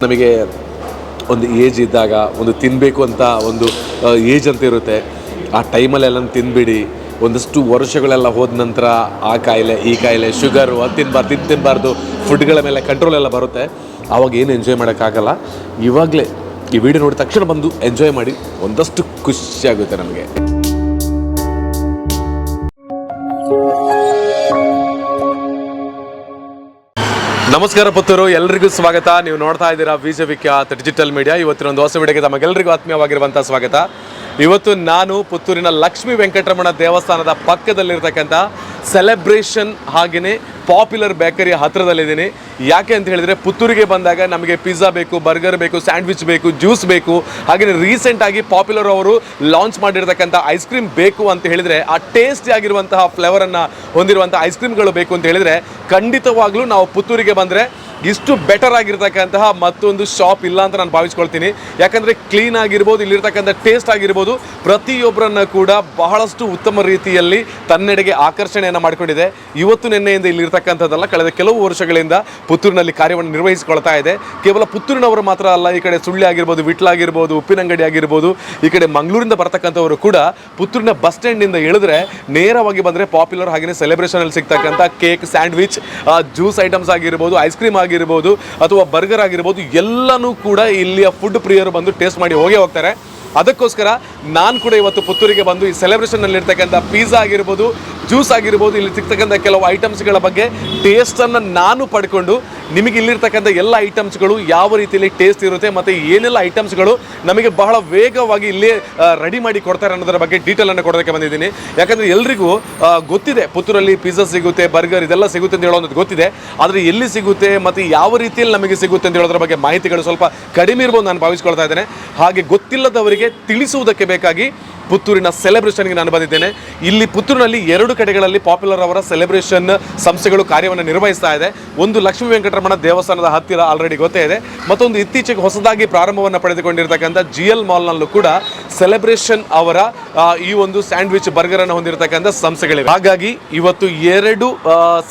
ನಮಗೆ ಒಂದು ಏಜ್ ಇದ್ದಾಗ ಒಂದು ತಿನ್ನಬೇಕು ಅಂತ ಒಂದು ಏಜ್ ಅಂತ ಇರುತ್ತೆ. ಆ ಟೈಮಲ್ಲೆಲ್ಲ ತಿಂದುಬಿಡಿ, ಒಂದಷ್ಟು ವರ್ಷಗಳೆಲ್ಲ ಹೋದ ನಂತರ ಆ ಕಾಯಿಲೆ ಈ ಕಾಯಿಲೆ ಶುಗರು ಅದು ತಿನ್ನಬಾರ್ದು ಫುಡ್ಗಳ ಮೇಲೆ ಕಂಟ್ರೋಲ್ ಎಲ್ಲ ಬರುತ್ತೆ. ಆವಾಗ ಏನು ಎಂಜಾಯ್ ಮಾಡೋಕ್ಕಾಗಲ್ಲ. ಇವಾಗಲೇ ಈ ವಿಡಿಯೋ ನೋಡಿದ ತಕ್ಷಣ ಬಂದು ಎಂಜಾಯ್ ಮಾಡಿ, ಒಂದಷ್ಟು ಖುಷಿಯಾಗುತ್ತೆ ನಮಗೆ. ನಮಸ್ಕಾರ ಪುತ್ತೂರು, ಎಲ್ರಿಗೂ ಸ್ವಾಗತ. ನೀವು ನೋಡ್ತಾ ಇದ್ದೀರಾ ವಿಜಯವಿಖ್ಯಾತ ಡಿಜಿಟಲ್ ಮೀಡಿಯಾ. ಇವತ್ತಿನ ಒಂದು ಹೊಸ ವಿಡಿಯೋಗೆ ತಮಗೆಲ್ಲರಿಗೂ ಆತ್ಮೀಯವಾಗಿರುವಂಥ ಸ್ವಾಗತ. ಇವತ್ತು ನಾನು ಪುತ್ತೂರಿನ ಲಕ್ಷ್ಮೀ ವೆಂಕಟರಮಣ ದೇವಸ್ಥಾನದ ಪಕ್ಕದಲ್ಲಿರ್ತಕ್ಕಂಥ ಸೆಲೆಬ್ರೇಷನ್ ಹಾಗೆಯೇ ಪಾಪ್ಯುಲರ್ ಬೇಕರಿ ಹತ್ತಿರದಲ್ಲಿದ್ದೀನಿ. ಯಾಕೆ ಅಂತ ಹೇಳಿದರೆ, ಪುತ್ತೂರಿಗೆ ಬಂದಾಗ ನಮಗೆ ಪಿಜ್ಜಾ ಬೇಕು, ಬರ್ಗರ್ ಬೇಕು, ಸ್ಯಾಂಡ್ವಿಚ್ ಬೇಕು, ಜ್ಯೂಸ್ ಬೇಕು, ಹಾಗೆಯೇ ರೀಸೆಂಟಾಗಿ ಪಾಪ್ಯುಲರ್ ಅವರು ಲಾಂಚ್ ಮಾಡಿರ್ತಕ್ಕಂಥ ಐಸ್ ಕ್ರೀಮ್ ಬೇಕು ಅಂತ ಹೇಳಿದರೆ, ಆ ಟೇಸ್ಟಿ ಆಗಿರುವಂತಹ ಫ್ಲೇವರನ್ನು ಹೊಂದಿರುವಂಥ ಐಸ್ ಕ್ರೀಮ್ಗಳು ಬೇಕು ಅಂತ ಹೇಳಿದರೆ, ಖಂಡಿತವಾಗ್ಲೂ ನಾವು ಪುತ್ತೂರಿಗೆ ಬಂದರೆ ಇಷ್ಟು ಬೆಟರ್ ಆಗಿರ್ತಕ್ಕಂತಹ ಮತ್ತೊಂದು ಶಾಪ್ ಇಲ್ಲ ಅಂತ ನಾನು ಭಾವಿಸ್ಕೊಳ್ತೀನಿ. ಯಾಕಂದರೆ ಕ್ಲೀನ್ ಆಗಿರ್ಬೋದು, ಇಲ್ಲಿರ್ತಕ್ಕಂಥ ಟೇಸ್ಟ್ ಆಗಿರ್ಬೋದು, ಪ್ರತಿಯೊಬ್ಬರನ್ನು ಕೂಡ ಬಹಳಷ್ಟು ಉತ್ತಮ ರೀತಿಯಲ್ಲಿ ತನ್ನೆಡೆಗೆ ಆಕರ್ಷಣೆಯನ್ನು ಮಾಡಿಕೊಂಡಿದೆ. ಇವತ್ತು ನಿನ್ನೆಯಿಂದ ಇಲ್ಲಿರ್ತಕ್ಕಂಥದ್ದಲ್ಲ, ಕಳೆದ ಕೆಲವು ವರ್ಷಗಳಿಂದ ಪುತ್ತೂರಿನಲ್ಲಿ ಕಾರ್ಯವನ್ನು ನಿರ್ವಹಿಸಿಕೊಳ್ತಾ ಇದೆ. ಕೇವಲ ಪುತ್ತೂರಿನವರು ಮಾತ್ರ ಅಲ್ಲ, ಈ ಕಡೆ ಸುಳ್ಳಿ ಆಗಿರ್ಬೋದು, ವಿಟ್ಲಾಗಿರ್ಬೋದು, ಉಪ್ಪಿನಂಗಡಿ ಆಗಿರ್ಬೋದು, ಈ ಕಡೆ ಮಂಗಳೂರಿಂದ ಬರ್ತಕ್ಕಂಥವರು ಕೂಡ ಪುತ್ತೂರಿನ ಬಸ್ ಸ್ಟ್ಯಾಂಡಿಂದ ಇಳಿದ್ರೆ ನೇರವಾಗಿ ಬಂದರೆ ಪಾಪ್ಯುಲರ್ ಹಾಗೆಯೇ ಸೆಲೆಬ್ರೇಷನಲ್ಲಿ ಸಿಗ್ತಕ್ಕಂಥ ಕೇಕ್, ಸ್ಯಾಂಡ್ವಿಚ್, ಜ್ಯೂಸ್ ಐಟಮ್ಸ್ ಆಗಿರ್ಬೋದು, ಐಸ್ ಕ್ರೀಮ್ ಆಗಿರ್ಬೋದು ಅಥವಾ ಬರ್ಗರ್ ಆಗಿರ್ಬೋದು, ಎಲ್ಲನೂ ಕೂಡ ಇಲ್ಲಿಯ ಫುಡ್ ಪ್ರಿಯರು ಬಂದು ಟೇಸ್ಟ್ ಮಾಡಿ ಹೋಗ್ತಾರೆ. ಅದಕ್ಕೋಸ್ಕರ ನಾನು ಕೂಡ ಇವತ್ತು ಪುತ್ತೂರಿಗೆ ಬಂದು ಈ ಸೆಲೆಬ್ರೇಷನ್ನಲ್ಲಿ ಇರ್ತಕ್ಕಂಥ ಪಿಜ್ಜಾ ಆಗಿರ್ಬೋದು, ಜ್ಯೂಸ್ ಆಗಿರ್ಬೋದು, ಇಲ್ಲಿ ಸಿಗ್ತಕ್ಕಂಥ ಕೆಲವು ಐಟಮ್ಸ್ಗಳ ಬಗ್ಗೆ ಟೇಸ್ಟನ್ನು ನಾನು ಪಡ್ಕೊಂಡು ನಿಮಗೆ ಇಲ್ಲಿರ್ತಕ್ಕಂಥ ಎಲ್ಲ ಐಟಮ್ಸ್ಗಳು ಯಾವ ರೀತಿಯಲ್ಲಿ ಟೇಸ್ಟ್ ಇರುತ್ತೆ ಮತ್ತು ಏನೆಲ್ಲ ಐಟಮ್ಸ್ಗಳು ನಮಗೆ ಬಹಳ ವೇಗವಾಗಿ ಇಲ್ಲಿ ರೆಡಿ ಮಾಡಿ ಕೊಡ್ತಾರೆ ಅನ್ನೋದರ ಬಗ್ಗೆ ಡೀಟೇಲನ್ನು ಕೊಡೋದಕ್ಕೆ ಬಂದಿದ್ದೀನಿ. ಯಾಕಂದರೆ ಎಲ್ರಿಗೂ ಗೊತ್ತಿದೆ ಪುತ್ತೂರಲ್ಲಿ ಪಿಜ್ಜಾ ಸಿಗುತ್ತೆ, ಬರ್ಗರ್ ಇದೆಲ್ಲ ಸಿಗುತ್ತೆ ಅಂತ ಹೇಳೋದು ಗೊತ್ತಿದೆ. ಆದರೆ ಎಲ್ಲಿ ಸಿಗುತ್ತೆ ಮತ್ತು ಯಾವ ರೀತಿಯಲ್ಲಿ ನಮಗೆ ಸಿಗುತ್ತೆ ಅಂತ ಹೇಳೋದ್ರ ಬಗ್ಗೆ ಮಾಹಿತಿಗಳು ಸ್ವಲ್ಪ ಕಡಿಮೆ ಇರ್ಬೋದು ನಾನು ಭಾವಿಸ್ಕೊಳ್ತಾ ಇದ್ದೇನೆ. ಹಾಗೆ ಗೊತ್ತಿಲ್ಲದವರಿಗೆ ತಿಳಿಸುವುದಕ್ಕೆ ಬೇಕಾಗಿ ಪುತ್ತೂರಿನ ಸೆಲೆಬ್ರೇಷನ್ಗೆ ನಾನು ಬಂದಿದ್ದೇನೆ. ಇಲ್ಲಿ ಪುತ್ತೂರಿನಲ್ಲಿ 2 ಕಡೆಗಳಲ್ಲಿ ಪಾಪ್ಯುಲರ್ ಅವರ ಸೆಲೆಬ್ರೇಷನ್ ಸಂಸ್ಥೆಗಳು ಕಾರ್ಯವನ್ನು ನಿರ್ವಹಿಸ್ತಾ ಇದೆ. ಒಂದು ಲಕ್ಷ್ಮೀ ವೆಂಕಟರಮಣ ದೇವಸ್ಥಾನದ ಹತ್ತಿರ ಆಲ್ರೆಡಿ ಗೊತ್ತೇ ಇದೆ, ಮತ್ತೊಂದು ಇತ್ತೀಚೆಗೆ ಹೊಸದಾಗಿ ಪ್ರಾರಂಭವನ್ನು ಪಡೆದುಕೊಂಡಿರ್ತಕ್ಕಂಥ GL ಮಾಲ್ನಲ್ಲೂ ಕೂಡ ಸೆಲೆಬ್ರೇಷನ್ ಅವರ ಈ ಒಂದು ಸ್ಯಾಂಡ್ವಿಚ್ ಬರ್ಗರನ್ನು ಹೊಂದಿರತಕ್ಕಂಥ ಸಂಸ್ಥೆಗಳಿವೆ. ಹಾಗಾಗಿ ಇವತ್ತು 2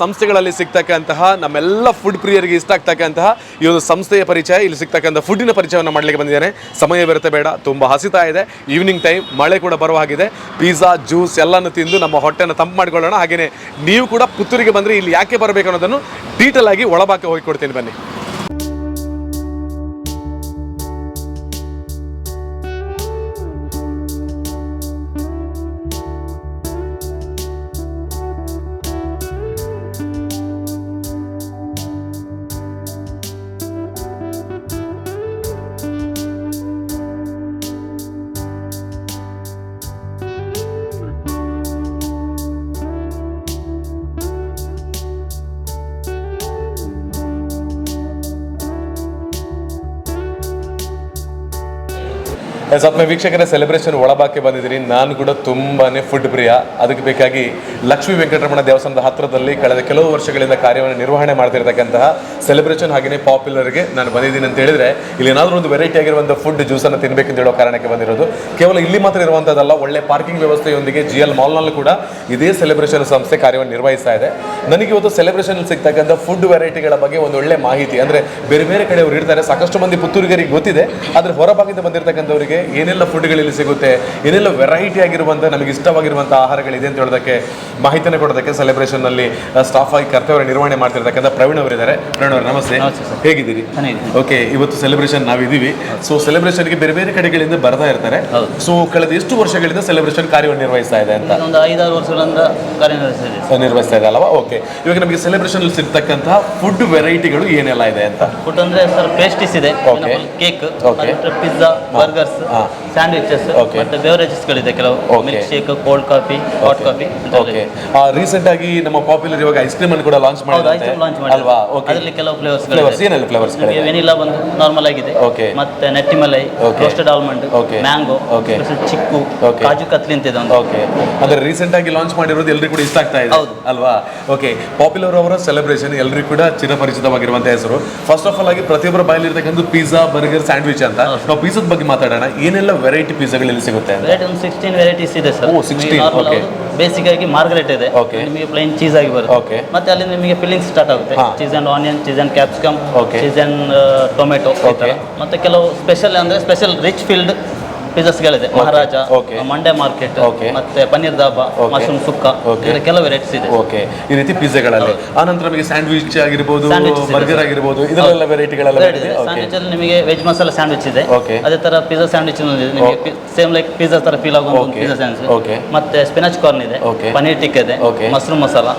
ಸಂಸ್ಥೆಗಳಲ್ಲಿ ಸಿಗ್ತಕ್ಕಂತಹ ನಮ್ಮೆಲ್ಲ ಫುಡ್ ಪ್ರಿಯರಿಗೆ ಇಷ್ಟ ಆಗ್ತಕ್ಕಂತಹ ಈ ಒಂದು ಸಂಸ್ಥೆಯ ಪರಿಚಯ, ಇಲ್ಲಿ ಸಿಗ್ತಕ್ಕಂಥ ಫುಡ್ಡಿನ ಪರಿಚಯವನ್ನು ಮಾಡಲಿಕ್ಕೆ ಬಂದಿದ್ದೇನೆ. ಸಮಯ ಬೆರೆತ ಬೇಡ, ತುಂಬ ಹಸಿತಾ ಇದೆ, ಈವ್ನಿಂಗ್ ಟೈಮ್, ಮಳೆ ಕೂಡ ಬರುವ ಹಾಗಿದೆ. ಪಿಜ್ಜಾ, ಜ್ಯೂಸ್ ಎಲ್ಲನೂ ತಿಂದು ನಮ್ಮ ಹೊಟ್ಟೆನ ತಂಪು ಮಾಡಿಕೊಳ್ಳೋಣ. ಹಾಗೆಯೇ ನೀವು ಕೂಡ ಪುತ್ತೂರಿಗೆ ಬಂದರೆ ಇಲ್ಲಿ ಯಾಕೆ ಬರಬೇಕು ಅನ್ನೋದನ್ನು ಡೀಟೇಲ್ ಆಗಿ ಒಳಭಾಗಕ್ಕೆ ಹೋಗಿ ಕೊಡ್ತೀನಿ, ಬನ್ನಿ. ಆತ್ಮೀಯ ವೀಕ್ಷಕರ, ಸೆಲೆಬ್ರೇಷನ್ ಒಳಭಾಗಕ್ಕೆ ಬಂದಿದ್ದೀನಿ. ನಾನು ಕೂಡ ತುಂಬಾ ಫುಡ್ ಪ್ರಿಯ. ಅದಕ್ಕೆ ಬೇಕಾಗಿ ಲಕ್ಷ್ಮೀ ವೆಂಕಟರಮಣ ದೇವಸ್ಥಾನದ ಹತ್ತಿರದಲ್ಲಿ ಕಳೆದ ಕೆಲವು ವರ್ಷಗಳಿಂದ ಕಾರ್ಯವನ್ನು ನಿರ್ವಹಣೆ ಮಾಡ್ತಿರ್ತಕ್ಕಂತಹ ಸೆಲೆಬ್ರೇಷನ್ ಹಾಗೆಯೇ ಪಾಪ್ಯುಲರ್ಗೆ ನಾನು ಬಂದಿದ್ದೀನಿ ಅಂತ ಹೇಳಿದರೆ, ಇಲ್ಲಿ ಏನಾದರೂ ಒಂದು ವೆರೈಟಿ ಆಗಿರುವಂಥ ಫುಡ್ ಜ್ಯೂಸನ್ನು ತಿನ್ನಬೇಕಂತ ಹೇಳೋ ಕಾರಣಕ್ಕೆ ಬಂದಿರೋದು. ಕೇವಲ ಇಲ್ಲಿ ಮಾತ್ರ ಇರುವಂಥದ್ದಲ್ಲ, ಒಳ್ಳೆ ಪಾರ್ಕಿಂಗ್ ವ್ಯವಸ್ಥೆಯೊಂದಿಗೆ GL ಮಾಲ್ನಲ್ಲೂ ಕೂಡ ಇದೇ ಸೆಲೆಬ್ರೇಷನ್ ಸಂಸ್ಥೆ ಕಾರ್ಯವನ್ನು ನಿರ್ವಹಿಸ್ತಾ ಇದೆ. ನನಗೆ ಇವತ್ತು ಸೆಲೆಬ್ರೇಷನಲ್ಲಿ ಸಿಗ್ತಕ್ಕಂಥ ಫುಡ್ ವೆರೈಟಿಗಳ ಬಗ್ಗೆ ಒಂದು ಒಳ್ಳೆ ಮಾಹಿತಿ, ಅಂದರೆ ಬೇರೆ ಬೇರೆ ಕಡೆಯವರು ಇರ್ತಾರೆ, ಸಾಕಷ್ಟು ಮಂದಿ ಪುತ್ತೂರಿಗರಿಗೆ ಗೊತ್ತಿದೆ, ಆದರೆ ಹೊರಭಾಗದಿಂದ ಬಂದಿರತಕ್ಕಂಥವರಿಗೆ ಏನೆಲ್ಲ ಫುಡ್ಗಳಲ್ಲಿ ಸಿಗುತ್ತೆ, ಏನೆಲ್ಲ ವೆರೈಟಿ ಆಗಿರುವಂಥ ನಮಗೆ ಇಷ್ಟವಾಗಿರುವಂಥ ಆಹಾರಗಳಿದೆ ಅಂತ ಹೇಳೋದಕ್ಕೆ ಮಾಹಿತಿಯನ್ನು ಕೊಡೋದಕ್ಕೆ ಸೆಲೆಬ್ರೇಷನ್ನಲ್ಲಿ ಸ್ಟಾಫ್ ಆಗಿ ಕರ್ತವ್ಯ ನಿರ್ವಹಣೆ ಮಾಡ್ತಿರ್ತಕ್ಕಂಥ ಪ್ರವೀಣ್ ಅವರಿದ್ದಾರೆ. ಪ್ರವೀಣ್ ಅವರು ನಮಸ್ತೆ, ಹೇಗಿದ್ದೀರಿ? ಓಕೆ, ಇವತ್ತು ಸೆಲೆಬ್ರೇಷನ್ ನಾವಿದ್ದೀವಿ. ಸೊ ಸೆಲೆಬ್ರೇಷನ್ಗೆ ಬೇರೆ ಬೇರೆ ಕಡೆಗಳಿಂದ ಬರ್ತಾ ಇರ್ತಾರೆ. ಸೊ ಕಳೆದ ಎಷ್ಟು ವರ್ಷಗಳಿಂದ ಸೆಲೆಬ್ರೇಷನ್ ಕಾರ್ಯವನ್ನು ನಿರ್ವಹಿಸ್ತಾ ಇದೆ ಅಂತ? ಒಂದು 5-6 ವರ್ಷಗಳಿಂದ ನಿರ್ವಹಿಸ್ತಾ ಇದೆ ಅಲ್ವಾ? ಓಕೆ, ಇವಾಗ ನಮಗೆ ಸೆಲೆಬ್ರೇಷನ್ ಅಲ್ಲಿ ಸಿಗ್ತಕ್ಕಂತಹ ಫುಡ್ ವೆರೈಟಿಗಳು ಏನೆಲ್ಲ ಇದೆ ಅಂತ? ಫುಡ್ ಅಂದ್ರೆ ಸರ್ ಪೇಸ್ಟ್ರೀಸ್ ಇದೆ, ಕೇಕ್, ಪಿಜ್ಜಾ, ಬರ್ಗರ್ಸ್, ಸ್ಯಾಂಡ್ವಿಚಸ್, ಮತ್ತೆ ಬೆವರೇಜಸ್ಗಳಿದೆ ಕೆಲವು, milk shake, cold coffee, hot coffee. Okay, recent ಆಗಿ ನಮ್ಮ ಪಾಪ್ಯುಲರ್ ಇವಾಗ ಐಸ್ ಕ್ರೀಮ್ ಅನ್ನು ಕೂಡ ಲಾಂಚ್ ಮಾಡಿದ್ದಾರೆ ಅಲ್ವಾ? ಓಕೆ, ಅದರಲ್ಲಿ ಕೆಲವು ಫ್ಲೇವರ್ಸ್ ಏನೆಲ್ಲ ಫ್ಲೇವರ್ಸ್? ವೆನಿಲಾ ಬಂದು ನಾರ್ಮಲ್ ಆಗಿದೆ, ಮತ್ತೆ nutty malai, roasted almond, mango, chikku, kaju katli ಅಂತ ಇದೆ. ಓಕೆ, ಅಂದ್ರೆ ರೀಸೆಂಟ್ ಆಗಿ ಲಾಂಚ್ ಮಾಡಿರೋದು ಎಲ್ಲರಿಗೂ ಕೂಡ ಇಷ್ಟ ಆಗ್ತಾ ಇದೆ ಅಲ್ವಾ? ಓಕೆ, ಪಾಪ್ಯುಲರ್ ಅವರ ಸೆಲೆಬ್ರೇಷನ್ ಎಲ್ಲರಿಗೂ ಕೂಡ ಚಿರಪರಿಚಿತವಾಗಿರುವಂತಹ ಹೆಸರು. ಫಸ್ಟ್ ಆಫ್ ಆಲ್ ಆಗಿ ಪ್ರತಿಯೊಬ್ಬರ ಬಾಯಲ್ಲಿ ಇರತಕ್ಕಂಥ ಪಿಜ್ಜಾ, ಬರ್ಗರ್, ಸ್ಯಾಂಡ್ವಿಚ್ ಅಂತ. ನಾವು ಪಿಜ್ಜಾದ ಬಗ್ಗೆ ಮಾತಾಡೋಣ. ಏನೆಲ್ಲ ವೆರೈಟಿ ಪಿಜ್ಜಾಗಳು ಇಲ್ಲಿ ಸಿಗುತ್ತೆ ಅಂತ? ವೆರೈಟಿ ಒಂದು 16 ವೆರೈಟೀಸ್ ಇದೆ ಸರ್. 16. ಓಕೆ. ಬೇಸಿಕ್ ಆಗಿ ಮಾರ್ಗರೆಟ್ ಇದೆ, ನಿಮಗೆ ಪ್ಲೈನ್ ಚೀಸ್ ಆಗಿ ಬರುತ್ತೆ. ಮತ್ತೆ ಅಲ್ಲಿ ನಿಮಗೆ ಫಿಲ್ಲಿಂಗ್ ಸ್ಟಾರ್ಟ್ ಆಗುತ್ತೆ, cheese and onion, cheese and capsicum, cheese and tomato. ಮತ್ತೆ ಕೆಲವು ಸ್ಪೆಷಲ್ ಅಂದ್ರೆ ಸ್ಪೆಷಲ್ ರಿಚ್ ಫೀಲ್ಡ್ ಪಿಜ್ಜಾಸ್ಗಳಿದೆ. ಮಹಾರಾಜ, ಮಂಡ್ಯ ಮಾರ್ಕೆಟ್, ಮತ್ತೆ ಪನ್ನೀರ್ ದಾಬಾ, ಮಶ್ರೂಮ್ ಸುಕ್ಕ, ಕೆಲವು ವೆರೈಟೀಸ್ ಇದೆ. ಓಕೆ, ಈ ರೀತಿ ಪಿಜ್ಜಾಗಳಲ್ಲಿ. ಆನಂತರ ನಮಗೆ ಸ್ಯಾಂಡ್ವಿಚ್ ಆಗಿರ್ಬೋದು, ಬರ್ಗರ್ ಆಗಿರ್ಬೋದು, ಇದರೆಲ್ಲ ವೆರೈಟಿಗಳೆಲ್ಲ ಇದೆ. ಸ್ಯಾಂಡ್ವಿಚ್ ಅಲ್ಲಿ ನಿಮಗೆ ವೆಜ್ ಮಸಾಲಾ ಸ್ಯಾಂಡ್ವಿಚ್ ಇದೆ. ಅದೇ ತರ ಪಿಜ್ಜಾ ಸ್ಯಾಂಡ್ವಿಚ್ ಇದೆ, ನಿಮಗೆ ಸೇಮ್ ಲೈಕ್ ಪಿಜ್ಜಾ ತರ ಫೀಲ್ ಆಗುವ ಪಿಜ್ಜಾ ಸ್ಯಾಂಡ್ವಿಚ್. ಮತ್ತೆ ಸ್ಪಿನಾಚ್ ಕಾರ್ನ್ ಇದೆ, ಪನ್ನೀರ್ ಟಿಕ್ಕ ಇದೆ, ಮಶ್ರೂಮ್ ಮಸಾಲಾ,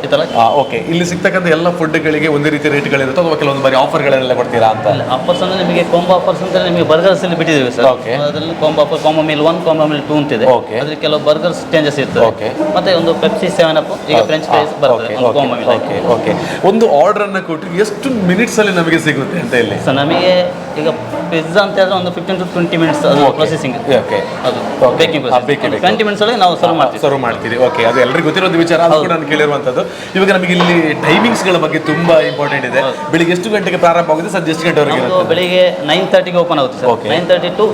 ಈ ತರ. ಓಕೆ, ಇಲ್ಲಿ ಸಿಗ್ತಕ್ಕಂಥ ಎಲ್ಲ ಫುಡ್ಗಳಿಗೆ ಒಂದೇ ರೀತಿ ರೇಟ್ಗಳಿರುತ್ತೆ ಅಥವಾ ಕೆಲವೊಂದು ಬಾರಿ ಆಫರ್ಗಳೆಲ್ಲ ಕೊಡ್ತೀರಾ ಅಂತ? ಆಫರ್ಸ್ ಅಂದ್ರೆ ನಿಮಗೆ ಕಾಂಬೋ ಆಫರ್ಸ್ ಅಂತ ನಿಮಗೆ ಬರ್ಗರ್ಸ್ ಅಲ್ಲಿ ಬಿಟ್ಟಿದ್ದೀವಿ ಸರ್. ಅದರಲ್ಲಿ combo offer, combo meal 1, combo meal 2 ಅಂತಿದೆ. ಅದ್ರಲ್ಲಿ ಕೆಲವು ಬರ್ಗರ್ಸ್ ಚೇಂಜಸ್ ಇರ್ತದೆ. ಮತ್ತೆ ಒಂದು ಪೆಪ್ಸಿ 7 ಅಪ್, ಈಗ ಫ್ರೆಂಚ್ ಫ್ರೈಸ್ ಬರ್ತದೆ ಕಾಂಬೋ ಮೀಲ್. ಓಕೆ, ಒಂದು ಆರ್ಡರ್ ಅನ್ನ ಕೊಟ್ಟರೆ ಎಷ್ಟು ಮಿನಿಟ್ಸ್ ಅಲ್ಲಿ ನಮಗೆ ಸಿಗುತ್ತೆ ಅಂತ ಇಲ್ಲಿ? ಸೊ ನಮಗೆ ಈಗ ಪಿಜ್ಜಾ ಅಂತ ಹೇಳಿದ್ರೆ ಒಂದು 15 to 20 ಮಿನಿಟ್ಸ್ ಅದು ಪ್ರೊಸೆಸಿಂಗ್. ಅದು ಬೇಕಿಂಗ್ ಪ್ರೊಸೆಸ್ 20 ಮಿನಿಟ್ಸ್ ಒಳಗೆ ನಾವು ಸರ್ವ್ ಮಾಡ್ತೀವಿ. ಓಕೆ, ಅದು ಎಲ್ಲರಿಗೂ ಗೊತ್ತಿರೋ ಒಂದು ವಿಚಾರ, ಅದು ಕೂಡ ನಾನು ಕೇಳಿರುವಂಥದ್ದು. ಇವಾಗ ನಮಗೆ ಇಲ್ಲಿ ಟೈಮಿಂಗ್ಸ್ಗಳ ಬಗ್ಗೆ ತುಂಬಾ ಇಂಪಾರ್ಟೆಂಟ್ ಇದೆ. ಬೆಳಿಗ್ಗೆ ಎಷ್ಟು ಗಂಟೆಗೆ ಪ್ರಾರಂಭ ಆಗುತ್ತೆ, ಸಂಜೆ ಎಷ್ಟು ಗಂಟೆವರೆಗೆ ಇರುತ್ತೆ? ಬೆಳಿಗ್ಗೆ 9:30ಗೆ ಓಪನ್ ಆಗುತ್ತೆ ಸರ್. 9:30 to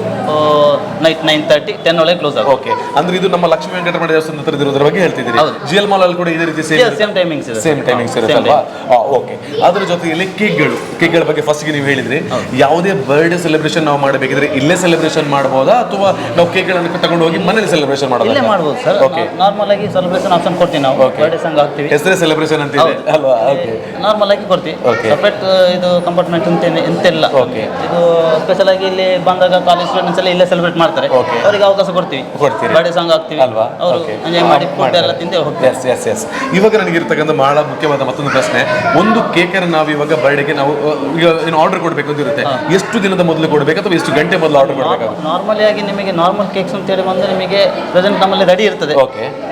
ನೈಟ್ 9:30, 10 ಒಳಗೆ ಕ್ಲೋಸ್ ಆಗುತ್ತೆ. ಓಕೆ, ಅಂದ್ರೆ ಇದು ನಮ್ಮ ಲಕ್ಷ್ಮೀ ವೆಂಕಟರಮಣ ದೇವಸ್ಥಾನ ಹತ್ರ ಇರೋದ್ರ ಬಗ್ಗೆ ಹೇಳ್ತಿದ್ದೀರಿ. ಜಿಎಲ್ ಮಾಲ್ ಅಲ್ಲಿ ಕೂಡ ಇದೇ ರೀತಿ ಸೇಮ್ ಟೈಮಿಂಗ್ಸ್ ಇದೆ. ಸೇಮ್ ಟೈಮಿಂಗ್ಸ್ ಇರುತ್ತಲ್ವಾ? ಓಕೆ, ಅದರ ಜೊತೆಯಲ್ಲಿ ಕೇಕ್ಗಳ ಬಗ್ಗೆ ಫಸ್ಟ್ಗೆ ನೀವು ಹೇಳಿದ್ರಿ. ಯಾವುದೇ ಬರ್ಡೇ ಸೆಲೆಬ್ರೇಷನ್ ನಾವು ಮಾಡಬೇಕಿದ್ರೆ ಇಲ್ಲೇ ಸೆಲೆಬ್ರೇಷನ್ ಮಾಡಬಹುದಾ ಅಥವಾ ನಾವು ಕೇಕ್ಗಳನ್ನು ತಗೊಂಡು ಹೋಗಿ ಮನೇಲಿ ಸೆಲೆಬ್ರೇಷನ್ ಮಾಡೋದು? ಇಲ್ಲೇ ಮಾಡಬಹುದು ಸರ್. ಓಕೆ, ನಾರ್ಮಲ್ ಆಗಿ ಸೆಲೆಬ್ರೇಷನ್ ಆಪ್ಷನ್ ಕೊಡ್ತೀವಿ ನಾವು. ಬರ್ಡೇ ಸಾಂಗ್ ಹಾಕ್ತೀವಿ, ಹೆಸರೇ ಸೆಲೆಬ್ರೇಷನ್ ಅಂತ ಇದೆ ಅಲ್ವಾ? ಓಕೆ, ನಾರ್ಮಲ್ ಆಗಿ ಕೊಡ್ತೀವಿ. ಸೆಪರೇಟ್ ಇದು ಕಂಪಾರ್ಟ್ಮೆಂಟ್ ಅಂತ ಎಂತೆಲ್ಲ. ಓಕೆ, ಇದು ಸ್ಪೆಷಲ್ ಆಗಿ ಇಲ್ಲಿ ಬಂದಾಗ ಕಾಲೇಜ್ ಸ್ಟೂಡೆಂಟ್ಸ್ ಎಲ್ಲ ಇಲ್ಲೇ ಸೆಲೆಬ್ರೇಟ್ ಮಾಡ್ತಾರೆ. ಅವರಿಗೆ ಅವಕಾಶ ಕೊಡ್ತೀವಿ, ಬರ್ಡೇ ಸಾಂಗ್ ಹಾಕ್ತೀವಿ ಅಲ್ವಾ? ಅವರು ಎಂಜಾಯ್ ಮಾಡಿ ಫುಡ್ ಎಲ್ಲ ತಿಂದು ಹೋಗ್ತಾರೆ. ಎಸ್. ಇವಾಗ ನನಗಿರ್ತಕ್ಕಂಥ ಬಹಳ ಮುಖ್ಯವಾದ ಮತ್ತೊಂದು ಪ್ರಶ್ನೆ. ಒಂದು ಕೇಕನ್ನು ನಾವು ಇವಾಗ ಬರ್ಡೇಗೆ ನಾವು ಈಗ ಏನು ಆರ್ಡರ್ ಕೊಡಬೇಕು ಅಂತ ಇರುತ್ತೆ, ಎಷ್ಟು ದಿನದ ಮೊದಲು ಕೊಡಬೇಕು ಅಥವಾ ಎಷ್ಟು ಗಂಟೆ ಮೊದಲು ಆರ್ಡರ್ ಕೊಡಬೇಕು? ನಾರ್ಮಲಿ ಆಗಿ ನಿಮಗೆ ನಾರ್ಮಲ್ ಕೇಕ್ಸ್ ಅಂತ ಹೇಳಿ ಬಂದ್ರೆ ನಿಮಗೆ ಪ್ರೆಸೆಂಟ್ ನಮ್ಮಲ್ಲಿ ರೆಡಿ ಇರ್ತದೆ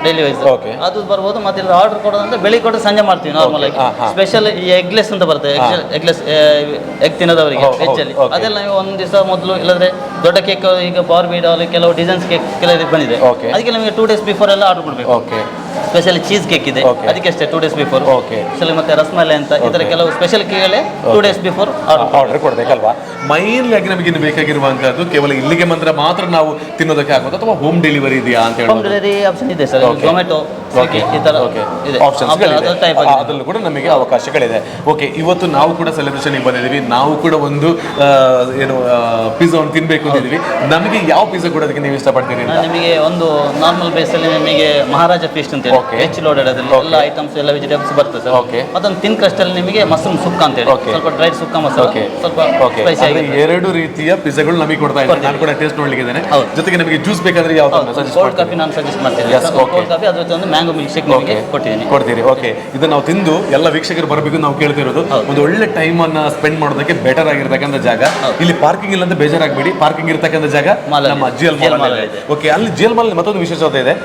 ಡೈಲಿ ವೈಸ್. ಅದು ಬರ್ಬೋದು. ಮತ್ತೆ ಆರ್ಡರ್ ಕೊಡೋದಂದ್ರೆ ಬೆಳಿಗ್ಗೆ ಕೊಟ್ಟು ಸಂಜೆ ಮಾಡ್ತೀವಿ ನಾರ್ಮಲ್ ಆಗಿ. ಸ್ಪೆಷಲ್ ಈ ಎಗ್ಲೆಸ್ ಅಂತ ಬರುತ್ತೆ, ಎಗ್ಲೆಸ್ ಎಗ್ ತಿನ್ನೋದವರಿಗೆ ವೆಜ್ ಅಲ್ಲಿ. ಅದೆಲ್ಲ ನೀವು ಒಂದು ದಿವಸ ಮೊದಲು, ಇಲ್ಲದ್ರೆ ದೊಡ್ಡ ಕೇಕ್ ಈಗ ಬಾರ್ಬಿ ಡಾಲ್ ಕೆಲವು ಡಿಸೈನ್ಸ್ ಕೇಕ್ ಕೆಲವು ಬಂದಿದೆ, ಅದಕ್ಕೆ ನಮಗೆ 2 days ಬಿಫೋರ್ ಎಲ್ಲ ಆರ್ಡರ್ ಕೊಡಬೇಕು. ಸ್ಪೆಷಲ್ ಚೀಸ್ ಕೇಕ್ ಇದೆ, ಅದಕ್ಕೆ ಅಷ್ಟೇ 2 days ಬಿಫೋರ್. ಮತ್ತೆ ರಸ್ಮಲೈ ಅಂತ ಈ ತರ ಕೆಲವು ಸ್ಪೆಷಲ್ ಕೇಕ್ಗಳೇ 2 days ಬಿಫೋರ್ ಆರ್ಡರ್ ಕೊಡಬೇಕಲ್ವಾ? ಮೈನ್ಲಿ ಆಗಿ ನಮಗೆ ಇನ್ನು ಬೇಕಾಗಿರುವಂತದ್ದು ಕೇವಲ ಇಲ್ಲಿಗೆ ಬಂದ್ರೆ ಮಾತ್ರ ನಾವು ತಿನ್ನೋದಕ್ಕೆ ಆಗೋದು ಅಥವಾ ಹೋಮ್ ಡೆಲಿವರಿ ಇದೆಯಾ ಅಂತ ಹೇಳಿ? ಹೋಮ್ ಡೆಲಿವರಿ ಆಪ್ಷನ್ ಇದೆ ಸರ್. ಝೊಮ್ಯಾಟೊ, ಸ್ವಿಗ್ಗಿ ಈ ತರ ಇದೆ ಆಪ್ಷನ್ಸ್, ಅದರಲ್ಲೂ ಕೂಡ ನಮಗೆ ಅವಕಾಶಗಳಿದೆ. ಓಕೆ, ಇವತ್ತು ನಾವು ಕೂಡ ಸೆಲೆಬ್ರೇಷನ್ಗೆ ಬಂದಿದ್ದೀವಿ. ನಾವು ಕೂಡ ಒಂದು ಏನು ಪಿಜ್ಜಾವನ್ನು ತಿನ್ಬೇಕು ಅಂತಿದ್ದೀವಿ. ನಮಗೆ ಯಾವ ಪಿಜ್ಜಾ ಕೊಡೋದಕ್ಕೆ ನೀವು ಇಷ್ಟಪಡ್ತೀರಿ? ನಿಮಗೆ ಒಂದು ನಾರ್ಮಲ್ ಬೇಸಲ್ಲಿ ನಿಮಗೆ ಮಹಾರಾಜ ಫೀಸ್ಟ್ ಅಂತ ಹೇಳಿ ವೆಜ್ ಲೋಡೆಡ್, ಅದರಲ್ಲಿ ಎಲ್ಲ ಐಟಮ್ಸ್ ಎಲ್ಲ ವೆಜಿಟೇಬಲ್ಸ್ ಬರ್ತದೆ ಸರ್. ಮತ್ತೊಂದು ತಿನ್ ಕ್ರಸ್ಟ್ ಅಲ್ಲಿ ನಿಮಗೆ ಮಶ್ರೂಮ್ ಸುಕ್ಕ ಅಂತ ಹೇಳಿ ಸ್ವಲ್ಪ ಡ್ರೈಡ್ ಸುಕ್ಕ ಮಸಾಲ, ಸ್ವಲ್ಪ ಸ್ಪೈಸಿ ಆಗಿ 2 ರೀತಿಯ ಪಿಜ್ಜಾಗಳು ನಮಗೆ ಕೊಡ್ತಾ ಇದ್ದಾರೆ. ನಾನು ಕೂಡ ಟೇಸ್ಟ್ ನೋಡ್ಲಿಕ್ಕಿದ್ದೇನೆ. ಜೊತೆಗೆ ನಮಗೆ ಜ್ಯೂಸ್ ಬೇಕಾದ್ರೆ ಯಾವ್ದು? ಕೋಲ್ಡ್ ಕಾಫಿ ನಾನು ಸಜೆಸ್ಟ್ ಮಾಡ್ತೀನಿ. ಕೋಲ್ಡ್ ಕಾಫಿ ಅದ್ರ ಜೊತೆ ಒಂದು ಮ್ಯಾಂಗೋ ಮಿಲ್ಕ್ ಶೇಕ್ ನಿಮಗೆ ಕೊಡ್ತೀರಿ. ಓಕೆ, ಇದನ್ನ ನಾವು ತಿಂದು ಎಲ್ಲ ವೀಕ್ಷಕರು ಬರಬೇಕು ನಾವು ಕೇಳ್ತಿರೋದು. ಒಂದು ಒಳ್ಳೆ ಟೈಮ್ ಅನ್ನ ಸ್ಪೆಂಡ್ ಮಾಡೋದಕ್ಕೆ ಬೆಟರ್ ಆಗಿರ್ತಕ್ಕಂಥ ಜಾಗ. ಇಲ್ಲಿ ಪಾರ್ಕಿಂಗ್ ಇಲ್ಲ ಅಂತ ಬೇಜಾರಾಗಬೇಡಿ, ಪಾರ್ಕಿಂಗ್ ಇರ್ತಕ್ಕಂಥ ಜಾಗ ನಮ್ಮ ಜಿಎಲ್ ಮಾಲ್. ಓಕೆ, ಅಲ್ಲಿ ಜಿಎಲ್ ಮಾಲ್ ಮತ್ತೊಂದು ವಿಶೇಷತೆ ಇದೆ.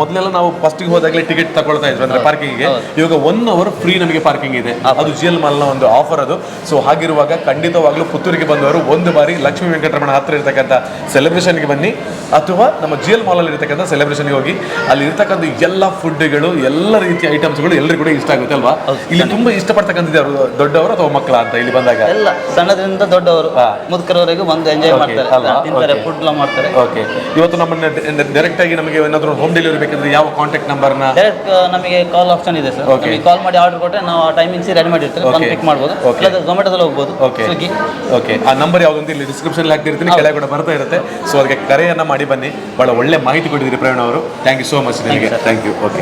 ಮೊದಲೆಲ್ಲ ನಾವು ಫಸ್ಟ್ಗೆ ಹೋದಾಗಲೇ ಟಿಕೆಟ್ ತಗೊಳ್ತಾ ಇದ್ವಿ ಅಂದ್ರೆ ಪಾರ್ಕಿಂಗ್ಗೆ. ಇವಾಗ 1 hour ಫ್ರೀ ನಮಗೆ ಪಾರ್ಕಿಂಗ್ ಇದೆ. ಅದು ಜಿಎಲ್ ಮಾಲ್ನ ಒಂದು ಆಫರ್ ಅದು. ಸೊ ಹಾಗಿರುವಾಗ ಖಂಡಿತವಾಗ್ಲೂ ಪುತ್ತೂರಿಗೆ ಬಂದವರು ಒಂದು ಬಾರಿ ಲಕ್ಷ್ಮೀ ವೆಂಕಟರಮಣ ಹತ್ರ ಇರ್ತಕ್ಕಂಥ ಸೆಲೆಬ್ರೇಷನ್ಗೆ ಬನ್ನಿ, ಅಥವಾ ನಮ್ಮ ಜಿಎಲ್ ಮಾಲ್ ಅಲ್ಲಿ ಇರ್ತಕ್ಕಂಥ ಸೆಲೆಬ್ರೇಷನ್ಗೆ ಹೋಗಿ. ಅಲ್ಲಿ ಇರ್ತಕ್ಕಂಥ ಎಲ್ಲ ಫುಡ್ಗಳು, ಎಲ್ಲ ರೀತಿಯ ಐಟಮ್ಸ್ಗಳು ಎಲ್ಲರಿಗೂ ಕೂಡ ಇಷ್ಟ ಆಗುತ್ತೆ ಅಲ್ವಾ? ಇಲ್ಲಿ ತುಂಬಾ ಇಷ್ಟಪಡ್ತಕ್ಕಂಥದ್ದು ದೊಡ್ಡವರು ಅಥವಾ ಮಕ್ಕಳ ಅಂತ ಇಲ್ಲಿ ಬಂದಾಗ? ಎಲ್ಲ ಸಣ್ಣದ್ರಿಂದ ದೊಡ್ಡವರು ಮುದುಕರವರೆಗೂ ಬಂದು ಎಂಜಾಯ್ ಮಾಡ್ತಾರೆ, ಫುಡ್ ಎಲ್ಲ ಮಾಡ್ತಾರೆ. ಓಕೆ, ಇವತ್ತು ನಮ್ಮನ್ನ ಡೈರೆಕ್ಟ್ ಆಗಿ ನಮಗೆ ಏನಾದರೂ ಹೋಮ್ ಡೆಲಿವರಿ ಬೇಕಂದ್ರೆ ಯಾವ ಕಾಂಟ್ಯಾಕ್ಟ್ ನಂಬರ್ನ? ಡೈರೆಕ್ಟ್ ನಮಗೆ ಕಾಲ್ ಆಪ್ಷನ್ ಇದೆ ಸರ್. ನಮಗೆ ಕಾಲ್ ಮಾಡಿ ಆರ್ಡರ್ ಕೊಟ್ಟರೆ ನಾವು ಆ ಟೈಮಿಂಗ್ಸ್ ರೆಡಿ ಮಾಡಿರ್ತೀವಿ, ಬಂದು ಪಿಕ್ ಮಾಡ್ಬೋದು. ಇಲ್ಲ ಝೊಮ್ಯಾಟೋದಲ್ಲಿ ಹೋಗ್ಬೋದು, ಸ್ವಿಗ್ಗಿ. ಓಕೆ, ಆ ನಂಬರ್ ಯಾವುದು ಅಂತ ಇಲ್ಲಿ ಡಿಸ್ಕ್ರಿಪ್ಷನ್ ಹಾಕ್ತಿರ್ತೀನಿ, ಕೆಳಗೆ ಕೂಡ ಬರ್ತಾ ಇರುತ್ತೆ. ಸೊ ಅದಕ್ಕೆ ಕರೆಯನ್ನ ಮಾಡಿ ಬನ್ನಿ. ಬಹಳ ಒಳ್ಳೆ ಮಾಹಿತಿ ಕೊಟ್ಟಿದ್ದೀರಿ ಪ್ರವೀಣ್ ಅವರು. ಥ್ಯಾಂಕ್ ಯು ಸೋ ಮಚ್ ನಿಮಗೆ. Thank you. Okay,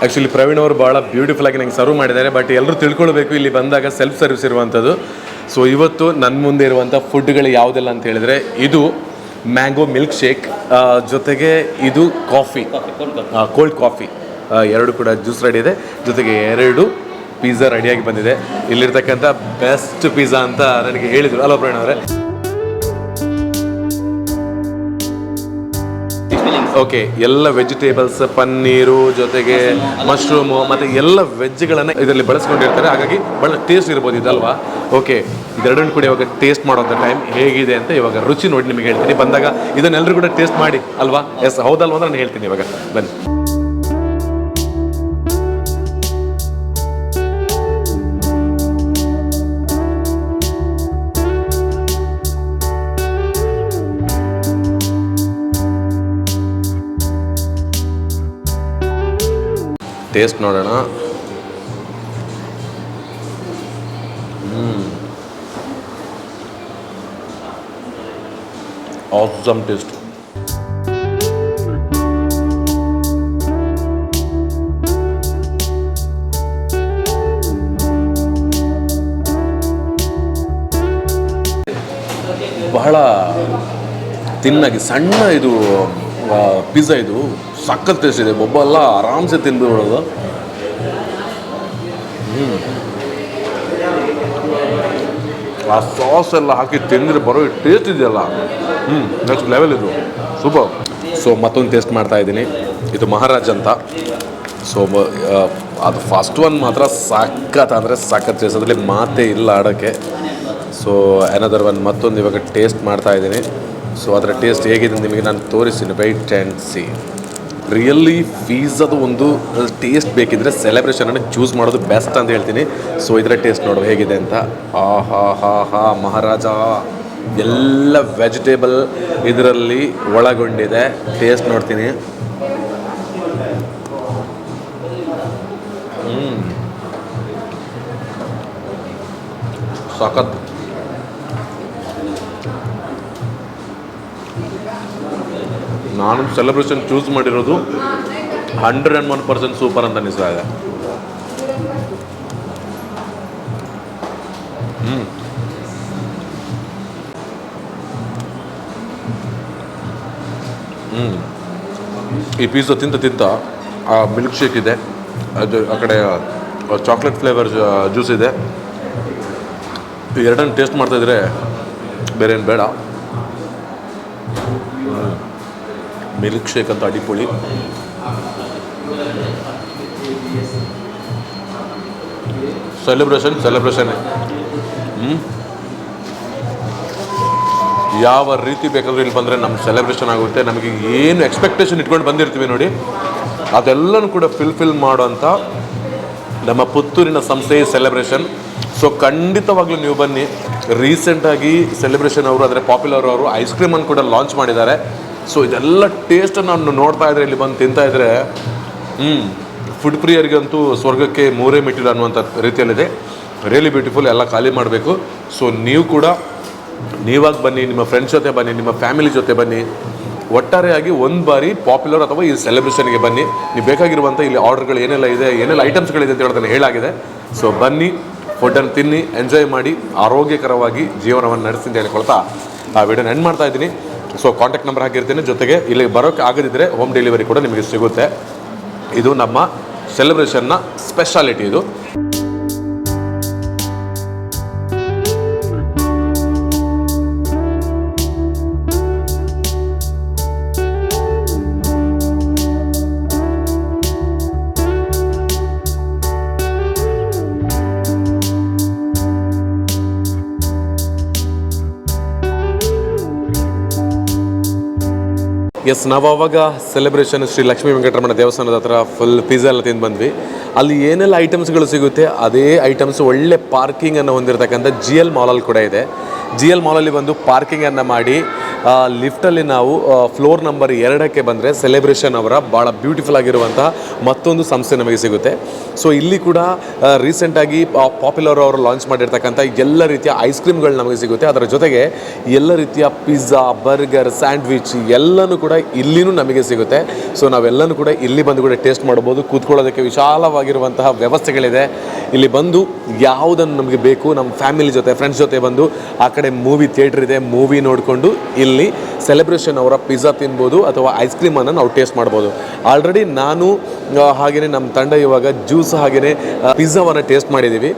actually Praveen ಅವರು ಭಾಳ ಬ್ಯೂಟಿಫುಲ್ ಆಗಿ ನಂಗೆ ಸರ್ವ್ ಮಾಡಿದ್ದಾರೆ. ಬಟ್ ಎಲ್ಲರೂ ತಿಳ್ಕೊಳ್ಬೇಕು, ಇಲ್ಲಿ ಬಂದಾಗ ಸೆಲ್ಫ್ ಸರ್ವಿಸ್ ಇರುವಂಥದ್ದು. ಸೊ ಇವತ್ತು ನನ್ನ ಮುಂದೆ ಇರುವಂಥ ಫುಡ್ಗಳು ಯಾವುದೆಲ್ಲ ಅಂತ ಹೇಳಿದರೆ, ಇದು ಮ್ಯಾಂಗೋ ಮಿಲ್ಕ್ ಶೇಕ್, ಜೊತೆಗೆ ಇದು ಕಾಫಿ, ಕೋಲ್ಡ್ ಕಾಫಿ, 2 ಕೂಡ ಜ್ಯೂಸ್ ರೆಡಿ ಇದೆ. ಜೊತೆಗೆ 2 ಪಿಜ್ಜಾ ರೆಡಿಯಾಗಿ ಬಂದಿದೆ. ಇಲ್ಲಿರ್ತಕ್ಕಂಥ ಬೆಸ್ಟ್ ಪಿಜ್ಜಾ ಅಂತ ನನಗೆ ಹೇಳಿದರು ಅಲ್ವಾ ಪ್ರವೀಣ್ ಅವರೇ? ಓಕೆ, ಎಲ್ಲ ವೆಜಿಟೇಬಲ್ಸ್, ಪನ್ನೀರು ಜೊತೆಗೆ ಮಶ್ರೂಮು ಮತ್ತು ಎಲ್ಲ ವೆಜ್ಗಳನ್ನು ಇದರಲ್ಲಿ ಬಳಸ್ಕೊಂಡಿರ್ತಾರೆ. ಹಾಗಾಗಿ ಭಾಳ ಟೇಸ್ಟ್ ಇರ್ಬೋದು ಇದಲ್ವಾ? ಓಕೆ, ಇದೆರಡನ್ನು ಕೂಡ ಇವಾಗ ಟೇಸ್ಟ್ ಮಾಡೋಂಥ ಟೈಮ್ ಹೇಗಿದೆ ಅಂತ ಇವಾಗ ರುಚಿ ನೋಡಿ ನಿಮಗೆ ಹೇಳ್ತೀನಿ. ಬಂದಾಗ ಇದನ್ನೆಲ್ಲರೂ ಕೂಡ ಟೇಸ್ಟ್ ಮಾಡಿ ಅಲ್ವಾ? ಎಸ್, ಹೌದಲ್ವಾ ಅಂತ ನಾನು ಹೇಳ್ತೀನಿ ಇವಾಗ. ಬನ್ನಿ. ಟೇಸ್ಟ್ ನೋಡೋಣ. Awesome taste. ಬಹಳ ತಿನ್ನಾಗಿ ಸಣ್ಣ ಇದು ಪಿಜ್ಜಾ, ಇದು ಸಖತ್ ಟೇಸ್ಟ್ ಇದೆ. ಒಬ್ಬ ಎಲ್ಲ ಆರಾಮ್ಸೆ ತಿಂದ್ಬಿಡೋದು. ಆ ಸಾಸ್ ಎಲ್ಲ ಹಾಕಿ ತಿಂದರೆ ಬರೋ ಟೇಸ್ಟ್ ಇದೆಯಲ್ಲ, ನೆಕ್ಸ್ಟ್ ಲೆವೆಲ್ ಇದು, ಸೂಪರ್. ಸೊ ಮತ್ತೊಂದು ಟೇಸ್ಟ್ ಮಾಡ್ತಾ ಇದ್ದೀನಿ. ಇದು ಮಹಾರಾಜ್ ಅಂತ. ಸೊ ಅದು ಫಸ್ಟ್ ಒನ್ ಮಾತ್ರ ಸಖತ್ ಅಂದರೆ ಸಖತ್ ಟೇಸ್ಟ್, ಅದರಲ್ಲಿ ಮಾತೇ ಇಲ್ಲ ಆಡೋಕ್ಕೆ. ಸೊ ಅನದರ್ ಒನ್ ಮತ್ತೊಂದು ಇವಾಗ ಟೇಸ್ಟ್ ಮಾಡ್ತಾ ಇದ್ದೀನಿ. ಸೊ ಅದರ ಟೇಸ್ಟ್ ಹೇಗಿದೆ ನಿಮಗೆ ನಾನು ತೋರಿಸ್ತೀನಿ. Wait and see. ರಿಯಲಿ ಪಿಜ್ಜಾದು ಒಂದು ಟೇಸ್ಟ್ ಬೇಕಿದ್ರೆ ಸೆಲೆಬ್ರೇಷನನ್ನು ಚೂಸ್ ಮಾಡೋದು ಬೆಸ್ಟ್ ಅಂತ ಹೇಳ್ತೀನಿ. ಸೊ ಇದರ ಟೇಸ್ಟ್ ನೋಡುವ ಹೇಗಿದೆ ಅಂತ. ಹಾ ಮಹಾರಾಜ, ಎಲ್ಲ ವೆಜಿಟೇಬಲ್ ಇದರಲ್ಲಿ ಒಳಗೊಂಡಿದೆ. ಟೇಸ್ಟ್ ನೋಡ್ತೀನಿ. ಸಖತ್. ನಾನು ಸೆಲೆಬ್ರೇಷನ್ ಚೂಸ್ ಮಾಡಿರೋದು 101% ಸೂಪರ್ ಅಂತ ಅನಿಸ್ತಾ ಇದೆ. ಈ ಪಿಜ್ಜಾ ತಿಂತ ಆ ಮಿಲ್ಕ್ ಶೇಕ್ ಇದೆ, ಅದು ಆ ಕಡೆ ಚಾಕ್ಲೇಟ್ ಫ್ಲೇವರ್ ಜ್ಯೂಸ್ ಇದೆ. ಎರಡನ್ನು ಟೇಸ್ಟ್ ಮಾಡ್ತಾಯಿದ್ರೆ ಬೇರೆ ಏನು ಬೇಡ. ಮಿಲ್ಕ್ ಶೇಕ್ ಅಂತ ಅಡಿಪೊಳಿ. ಸೆಲೆಬ್ರೇಷನ್ನೇ. ಯಾವ ರೀತಿ ಬೇಕಾದರೂ ಇಲ್ಲಿ ಬಂದರೆ ನಮ್ಮ ಸೆಲೆಬ್ರೇಷನ್ ಆಗುತ್ತೆ. ನಮಗೆ ಏನು ಎಕ್ಸ್ಪೆಕ್ಟೇಷನ್ ಇಟ್ಕೊಂಡು ಬಂದಿರ್ತೀವಿ ನೋಡಿ, ಅದೆಲ್ಲನೂ ಕೂಡ ಫಿಲ್ ಮಾಡೋಂಥ ನಮ್ಮ ಪುತ್ತೂರಿನ ಸಂಸ್ಥೆ ಸೆಲೆಬ್ರೇಷನ್. ಸೊ ಖಂಡಿತವಾಗ್ಲೂ ನೀವು ಬನ್ನಿ. ರೀಸೆಂಟಾಗಿ ಸೆಲೆಬ್ರೇಷನ್ ಅವರು, ಅಂದರೆ ಪಾಪ್ಯುಲರ್ ಅವರು ಐಸ್ ಕ್ರೀಮನ್ನು ಕೂಡ ಲಾಂಚ್ ಮಾಡಿದ್ದಾರೆ. ಸೊ ಇದೆಲ್ಲ ಟೇಸ್ಟನ್ನು ನಾನು ನೋಡ್ತಾ ಇದ್ರೆ, ಇಲ್ಲಿ ಬಂದು ತಿಂತಾ ಇದ್ರೆ ಫುಡ್ ಪ್ರಿಯರಿಗಂತೂ ಸ್ವರ್ಗಕ್ಕೆ ಮೂರೇ ಮೆಟ್ಟಿಲು ಅನ್ನುವಂಥ ರೀತಿಯಲ್ಲಿದೆ. Really beautiful. ಎಲ್ಲ ಖಾಲಿ ಮಾಡಬೇಕು. ಸೊ ನೀವು ಕೂಡ ನೀವಾಗಿ ಬನ್ನಿ, ನಿಮ್ಮ ಫ್ರೆಂಡ್ಸ್ ಜೊತೆ ಬನ್ನಿ, ನಿಮ್ಮ ಫ್ಯಾಮಿಲಿ ಜೊತೆ ಬನ್ನಿ. ಒಟ್ಟಾರೆಯಾಗಿ ಒಂದು ಬಾರಿ ಪಾಪ್ಯುಲರ್ ಅಥವಾ ಈ ಸೆಲೆಬ್ರೇಷನ್ಗೆ ಬನ್ನಿ. ನೀವು ಬೇಕಾಗಿರುವಂಥ ಇಲ್ಲಿ ಆರ್ಡರ್ಗಳು ಏನೆಲ್ಲ ಇದೆ, ಏನೆಲ್ಲ ಐಟಮ್ಸ್ಗಳಿದೆ ಅಂತ ಹೇಳೋದನ್ನು ಹೇಳಾಗಿದೆ. ಸೊ ಬನ್ನಿ, ಫುಡ್ಡನ್ನು ತಿನ್ನಿ, ಎಂಜಾಯ್ ಮಾಡಿ, ಆರೋಗ್ಯಕರವಾಗಿ ಜೀವನವನ್ನು ನಡೆಸಿ ಅಂತ ಹೇಳ್ಕೊಳ್ತಾ ಆ ವಿಡಿಯೋನ ಎಂಡ್ ಮಾಡ್ತಾ ಇದ್ದೀನಿ. ಸೊ ಕಾಂಟ್ಯಾಕ್ಟ್ ನಂಬರ್ ಹಾಕಿರ್ತೀನಿ. ಜೊತೆಗೆ ಇಲ್ಲಿ ಬರೋಕ್ಕೆ ಆಗದಿದ್ದರೆ ಹೋಮ್ ಡೆಲಿವರಿ ಕೂಡ ನಿಮಗೆ ಸಿಗುತ್ತೆ. ಇದು ನಮ್ಮ ಸೆಲೆಬ್ರೇಷನ್ನ ಸ್ಪೆಷಾಲಿಟಿ ಇದು. ಎಸ್, ನಾವು ಆವಾಗ ಸೆಲೆಬ್ರೇಷನ್ ಶ್ರೀ ಲಕ್ಷ್ಮೀ ವೆಂಕಟರಮಣ ದೇವಸ್ಥಾನದ ಹತ್ರ ಫುಲ್ ಪಿಜ್ಜಾ ಎಲ್ಲ ತಿಂದು ಬಂದ್ವಿ. ಅಲ್ಲಿ ಏನೆಲ್ಲ ಐಟಮ್ಸ್ಗಳು ಸಿಗುತ್ತೆ ಅದೇ ಐಟಮ್ಸ್ ಒಳ್ಳೆ ಪಾರ್ಕಿಂಗನ್ನು ಹೊಂದಿರತಕ್ಕಂಥ GL ಮಾಲಲ್ಲಿ ಕೂಡ ಇದೆ. GL ಮಾಲಲ್ಲಿ ಬಂದು ಪಾರ್ಕಿಂಗನ್ನು ಮಾಡಿ ಲಿಫ್ಟಲ್ಲಿ ನಾವು ಫ್ಲೋರ್ ನಂಬರ್ 2ಕ್ಕೆ ಬಂದರೆ ಸೆಲೆಬ್ರೇಷನ್ ಅವರ ಭಾಳ ಬ್ಯೂಟಿಫುಲ್ ಆಗಿರುವಂಥ ಮತ್ತೊಂದು ಸಂಸ್ಥೆ ನಮಗೆ ಸಿಗುತ್ತೆ. ಸೊ ಇಲ್ಲಿ ಕೂಡ ರೀಸೆಂಟಾಗಿ ಪಾಪ್ಯುಲರ್ ಅವರು ಲಾಂಚ್ ಮಾಡಿರ್ತಕ್ಕಂಥ ಎಲ್ಲ ರೀತಿಯ ಐಸ್ ಕ್ರೀಮ್ಗಳು ನಮಗೆ ಸಿಗುತ್ತೆ. ಅದರ ಜೊತೆಗೆ ಎಲ್ಲ ರೀತಿಯ ಪಿಜ್ಜಾ, ಬರ್ಗರ್, ಸ್ಯಾಂಡ್ವಿಚ್ ಎಲ್ಲನೂ ಕೂಡ ಇಲ್ಲಿನೂ ನಮಗೆ ಸಿಗುತ್ತೆ. ಸೊ ನಾವೆಲ್ಲನೂ ಕೂಡ ಇಲ್ಲಿ ಬಂದು ಕೂಡ ಟೇಸ್ಟ್ ಮಾಡ್ಬೋದು. ಕೂತ್ಕೊಳ್ಳೋದಕ್ಕೆ ವಿಶಾಲವಾಗಿರುವಂತಹ ವ್ಯವಸ್ಥೆಗಳಿದೆ. ಇಲ್ಲಿ ಬಂದು ಯಾವುದನ್ನು ನಮಗೆ ಬೇಕು ನಮ್ಮ ಫ್ಯಾಮಿಲಿ ಜೊತೆ, ಫ್ರೆಂಡ್ಸ್ ಜೊತೆ ಬಂದು ಆ ಕಡೆ ಕಡೆ ಮೂವಿ ಥಿಯೇಟ್ರ್ ಇದೆ, ಮೂವಿ ನೋಡಿಕೊಂಡು ಇಲ್ಲಿ ಸೆಲೆಬ್ರೇಷನ್ ಅವರ ಪಿಜ್ಜಾ ತಿನ್ಬೋದು ಅಥವಾ ಐಸ್ ಕ್ರೀಮನ್ನು ನಾವು ಟೇಸ್ಟ್ ಮಾಡ್ಬೋದು. ಆಲ್ರೆಡಿ ನಾನು ಹಾಗೆಯೇ ನಮ್ಮ ತಂಡ ಇವಾಗ ಜ್ಯೂಸ್ ಹಾಗೆಯೇ ಪಿಜ್ಜಾವನ್ನು ಟೇಸ್ಟ್ ಮಾಡಿದ್ದೀವಿ.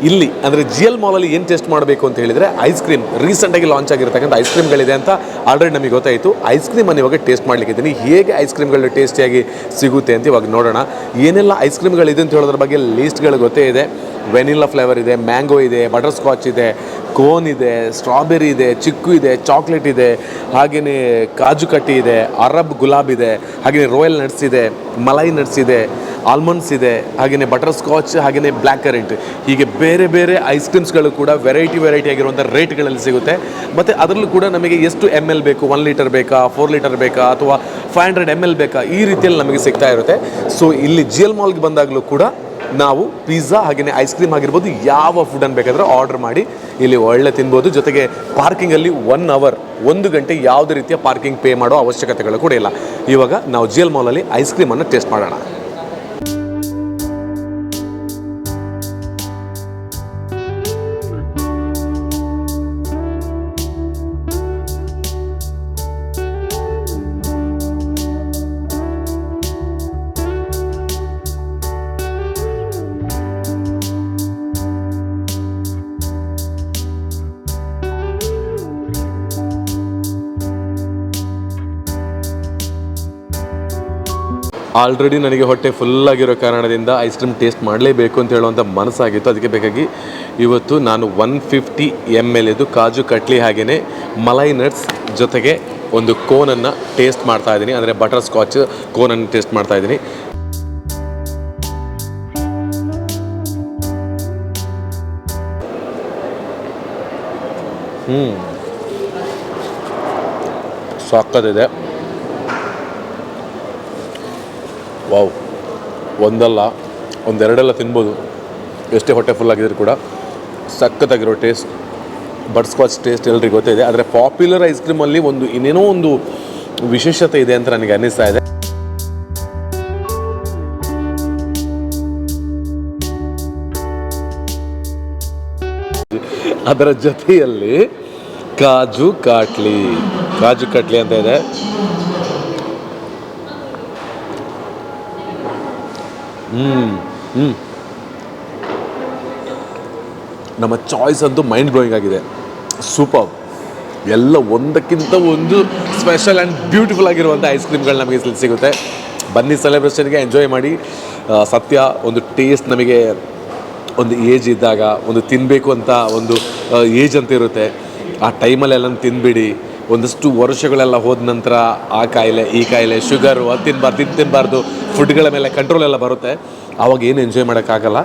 ಇಲ್ಲಿ ಅಂದರೆ GL ಮಾಲಲ್ಲಿ ಏನು ಟೇಸ್ಟ್ ಮಾಡಬೇಕು ಅಂತ ಹೇಳಿದರೆ ಐಸ್ ಕ್ರೀಮ್ ರೀಸೆಂಟಾಗಿ ಲಾಂಚ್ ಆಗಿರ್ತಕ್ಕಂಥ ಐಸ್ ಕ್ರೀಮ್ಗಳಿದೆ ಅಂತ ಆಲ್ರೆಡಿ ನಮಗೆ ಗೊತ್ತಾಯಿತು. ಐಸ್ ಕ್ರೀಮನ್ನು ಇವಾಗ ಟೇಸ್ಟ್ ಮಾಡಲಿಕ್ಕಿದ್ದೀನಿ. ಹೇಗೆ ಐಸ್ ಕ್ರೀಮ್ಗಳು ಟೇಸ್ಟಿಯಾಗಿ ಸಿಗುತ್ತೆ ಅಂತ ಇವಾಗ ನೋಡೋಣ. ಏನೆಲ್ಲ ಐಸ್ ಕ್ರೀಮ್ಗಳಿದೆ ಅಂತ ಹೇಳೋದ್ರ ಬಗ್ಗೆ ಲೀಸ್ಟ್ಗಳು ಗೊತ್ತೇ ಇದೆ. ವೆನಿಲಾ ಫ್ಲೇವರ್ ಇದೆ, ಮ್ಯಾಂಗೋ ಇದೆ, ಬಟರ್ ಸ್ಕಾಚ್ ಇದೆ, ಕೋನ್ ಇದೆ, ಸ್ಟ್ರಾಬೆರಿ ಇದೆ, ಚಿಕ್ಕು ಇದೆ, ಚಾಕ್ಲೇಟ್ ಇದೆ, ಹಾಗೆಯೇ ಕಾಜು ಕಟ್ಟಿ ಇದೆ, ಅರಬ್ ಗುಲಾಬ್ ಇದೆ, ಹಾಗೆಯೇ ರಾಯಲ್ ನಟ್ಸ್ ಇದೆ, ಮಲೈ ನಟ್ಸ್ ಇದೆ, ಆಲ್ಮಂಡ್ಸ್ ಇದೆ, ಹಾಗೆಯೇ ಬಟರ್ ಸ್ಕಾಚ್, ಹಾಗೆಯೇ ಬ್ಲ್ಯಾಕ್ ಕರೆಂಟ್, ಹೀಗೆ ಬೇರೆ ಬೇರೆ ಐಸ್ ಕ್ರೀಮ್ಸ್ಗಳು ಕೂಡ ವೆರೈಟಿ ಆಗಿರುವಂಥ ರೇಟ್ಗಳಲ್ಲಿ ಸಿಗುತ್ತೆ. ಮತ್ತು ಅದರಲ್ಲೂ ಕೂಡ ನಮಗೆ ಎಷ್ಟು ML ಬೇಕು, 1 ಲೀಟರ್ ಬೇಕಾ, 4 ಲೀಟರ್ ಬೇಕಾ, ಅಥವಾ 500 ml ಬೇಕಾ, ಈ ರೀತಿಯಲ್ಲಿ ನಮಗೆ ಸಿಗ್ತಾ ಇರುತ್ತೆ. ಸೊ ಇಲ್ಲಿ GL ಮಾಲ್ಗೆ ಬಂದಾಗಲೂ ಕೂಡ ನಾವು ಪಿಜ್ಜಾ ಹಾಗೆಯೇ ಐಸ್ ಕ್ರೀಮ್ ಆಗಿರ್ಬೋದು ಯಾವ ಫುಡನ್ನು ಬೇಕಾದರೆ ಆರ್ಡರ್ ಮಾಡಿ ಇಲ್ಲಿ ಒಳ್ಳೆ ತಿನ್ಬೋದು. ಜೊತೆಗೆ ಪಾರ್ಕಿಂಗಲ್ಲಿ 1 ಅವರ್ 1 ಗಂಟೆ ಯಾವುದೇ ರೀತಿಯ ಪಾರ್ಕಿಂಗ್ ಪೇ ಮಾಡೋ ಅವಶ್ಯಕತೆಗಳು ಕೂಡ ಇಲ್ಲ. ಇವಾಗ ನಾವು GL ಮಾಲಲ್ಲಿ ಐಸ್ ಕ್ರೀಮನ್ನು ಟೇಸ್ಟ್ ಮಾಡೋಣ. ಆಲ್ರೆಡಿ ನನಗೆ ಹೊಟ್ಟೆ ಫುಲ್ಲಾಗಿರೋ ಕಾರಣದಿಂದ ಐಸ್ ಕ್ರೀಮ್ ಟೇಸ್ಟ್ ಮಾಡಲೇಬೇಕು ಅಂತ ಹೇಳುವಂಥ ಮನಸ್ಸಾಗಿತ್ತು. ಅದಕ್ಕೆ ಬೇಕಾಗಿ ಇವತ್ತು ನಾನು 150 ml ಇದು ಕಾಜು ಕಟ್ಲಿ ಹಾಗೆಯೇ ಮಲೈ ನಟ್ಸ್ ಜೊತೆಗೆ ಒಂದು ಕೋನನ್ನು ಟೇಸ್ಟ್ ಮಾಡ್ತಾ ಇದ್ದೀನಿ. ಅಂದರೆ ಬಟರ್ ಸ್ಕಾಚ್ ಕೋನನ್ನು ಟೇಸ್ಟ್ ಮಾಡ್ತಾ ಇದ್ದೀನಿ. ಸಾಕತ್ತಿದೆ. ವಾವ್, ಒಂದಲ್ಲ ಒಂದೆರಡೆಲ್ಲ ತಿನ್ಬೋದು, ಎಷ್ಟೇ ಹೊಟ್ಟೆ ಫುಲ್ಲಾಗಿದ್ರು ಕೂಡ. ಸಖತ್ತಾಗಿರೋ ಟೇಸ್ಟ್, ಬಟರ್ ಸ್ಕಾಚ್ ಟೇಸ್ಟ್ ಎಲ್ರಿಗೂ ಗೊತ್ತಿದೆ. ಆದರೆ ಪಾಪ್ಯುಲರ್ ಐಸ್ ಕ್ರೀಮಲ್ಲಿ ಇನ್ನೇನೋ ಒಂದು ವಿಶೇಷತೆ ಇದೆ ಅಂತ ನನಗೆ ಅನ್ನಿಸ್ತಾ ಇದೆ. ಅದರ ಜೊತೆಯಲ್ಲಿ ಕಾಜು ಕಟ್ಲಿ ಅಂತ ಇದೆ. ನಮ್ಮ ಚಾಯ್ಸ್ ಅಂತೂ ಮೈಂಡ್ ಬ್ಲೋಯಿಂಗ್ ಆಗಿದೆ. ಸೂಪರ್. ಎಲ್ಲ ಒಂದಕ್ಕಿಂತ ಒಂದು ಸ್ಪೆಷಲ್ ಆ್ಯಂಡ್ ಬ್ಯೂಟಿಫುಲ್ ಆಗಿರುವಂಥ ಐಸ್ ಕ್ರೀಮ್ಗಳು ನಮಗೆ ಸಿಗುತ್ತೆ. ಬನ್ನಿ, ಸೆಲೆಬ್ರೇಷನ್ಗೆ ಎಂಜಾಯ್ ಮಾಡಿ. ಸತ್ಯ, ಒಂದು ಟೇಸ್ಟ್ ನಮಗೆ ಒಂದು ಏಜ್ ಇದ್ದಾಗ ಒಂದು ತಿನ್ನಬೇಕು ಅಂತ ಒಂದು ಏಜ್ ಅಂತ ಇರುತ್ತೆ. ಆ ಟೈಮಲ್ಲೆಲ್ಲ ತಿಂದುಬಿಡಿ. ಒಂದಷ್ಟು ವರ್ಷಗಳೆಲ್ಲ ಹೋದ ನಂತರ ಆ ಕಾಯಿಲೆ ಈ ಕಾಯಿಲೆ, ಶುಗರು, ಅದು ತಿನ್ನಬಾರ್ದು, ಫುಡ್ಗಳ ಮೇಲೆ ಕಂಟ್ರೋಲ್ ಎಲ್ಲ ಬರುತ್ತೆ. ಆವಾಗ ಏನು ಎಂಜಾಯ್ ಮಾಡೋಕ್ಕಾಗಲ್ಲ.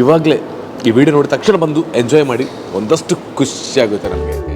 ಇವಾಗಲೇ ಈ ವಿಡಿಯೋ ನೋಡಿದ ತಕ್ಷಣ ಬಂದು ಎಂಜಾಯ್ ಮಾಡಿ, ಒಂದಷ್ಟು ಖುಷಿಯಾಗುತ್ತೆ ನಮಗೆ.